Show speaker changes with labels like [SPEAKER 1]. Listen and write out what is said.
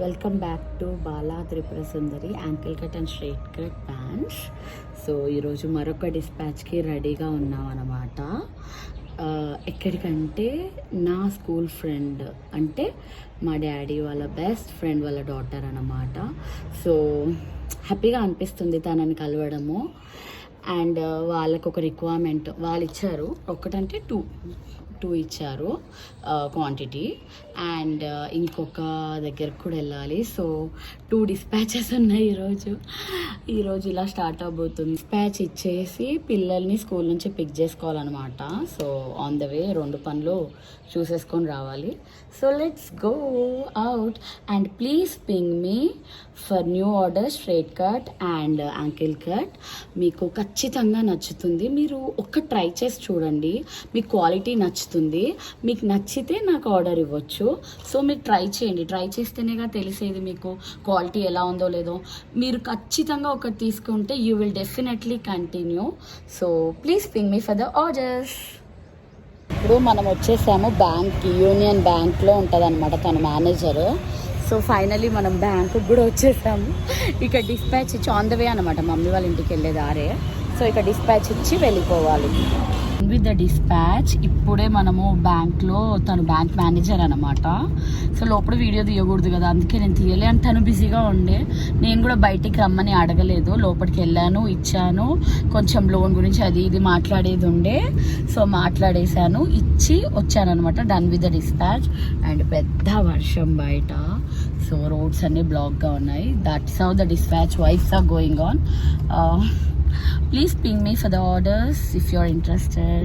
[SPEAKER 1] Welcome back to Bala Tripura Sundari ankle cut and straight cut pants. So ఈరోజు మరొక డిస్పాచ్కి రెడీగా ఉన్నాం అన్నమాట. ఎక్కడికంటే నా స్కూల్ ఫ్రెండ్, అంటే మా డాడీ వాళ్ళ బెస్ట్ ఫ్రెండ్ వాళ్ళ డాటర్ అన్నమాట. సో హ్యాపీగా అనిపిస్తుంది తనని కలవడము. అండ్ వాళ్ళకు ఒక రిక్వైర్మెంట్ వాళ్ళు ఇచ్చారు, ఒకటంటే టూ ఇచ్చారు క్వాంటిటీ. అండ్ ఇంకొక దగ్గరకు కూడా వెళ్ళాలి. సో 2 డిస్పాచెస్ ఉన్నాయి ఈరోజు ఇలా స్టార్ట్ అవబోతుంది. డిస్పాచ్ ఇచ్చేసి పిల్లల్ని స్కూల్ నుంచి పిక్ చేసుకోవాలన్నమాట. సో ఆన్ ద వే 2 పనులు చూసేసుకొని రావాలి. So let's go out. And please ping me for new order straight cut and ankle cut. మీకు ఖచ్చితంగా నచ్చుతుంది. మీరు ఒక్క ట్రై చేసి చూడండి, మీకు క్వాలిటీ నచ్చుతుంది. మీకు నచ్చితే నాకు ఆర్డర్ ఇవ్వచ్చు. సో మీరు ట్రై చేయండి, ట్రై చేస్తేనేగా తెలిసేది మీకు క్వాలిటీ ఎలా ఉందో లేదో. మీరు ఖచ్చితంగా ఒకటి తీసుకుంటే you will definitely continue. So please ping me for the orders. ఇప్పుడు మనం వచ్చేసాము బ్యాంక్కి, యూనియన్ బ్యాంక్లో ఉంటుంది అనమాట తన మేనేజర్. సో ఫైనలీ మనం బ్యాంకు కూడా వచ్చేసాము. ఇక డిస్పాచ్ ఇచ్చి ఆన్ ద వే అనమాట, మమ్మీ వాళ్ళ ఇంటికి వెళ్ళేదారే. సో ఇక డిస్పాచ్ ఇచ్చి వెళ్ళిపోవాలి. విత్ ద డిస్పాచ్ ఇప్పుడే మనము బ్యాంక్లో, తను బ్యాంక్ మేనేజర్ అనమాట. సో లోపల వీడియో తీయకూడదు కదా, అందుకే నేను తీయలే. అని తను బిజీగా ఉండే, నేను కూడా బయటికి రమ్మని అడగలేదు. లోపలికి వెళ్ళాను, ఇచ్చాను. కొంచెం లోన్ గురించి అది ఇది మాట్లాడేది ఉండే, సో మాట్లాడేశాను, ఇచ్చి వచ్చానమాట. Done with the dispatch. And పెద్ద వర్షం బయట, సో రోడ్స్ అన్నీ బ్లాక్గా ఉన్నాయి. That's how the dispatch vibes are going on. Please ping me for the orders if you're interested.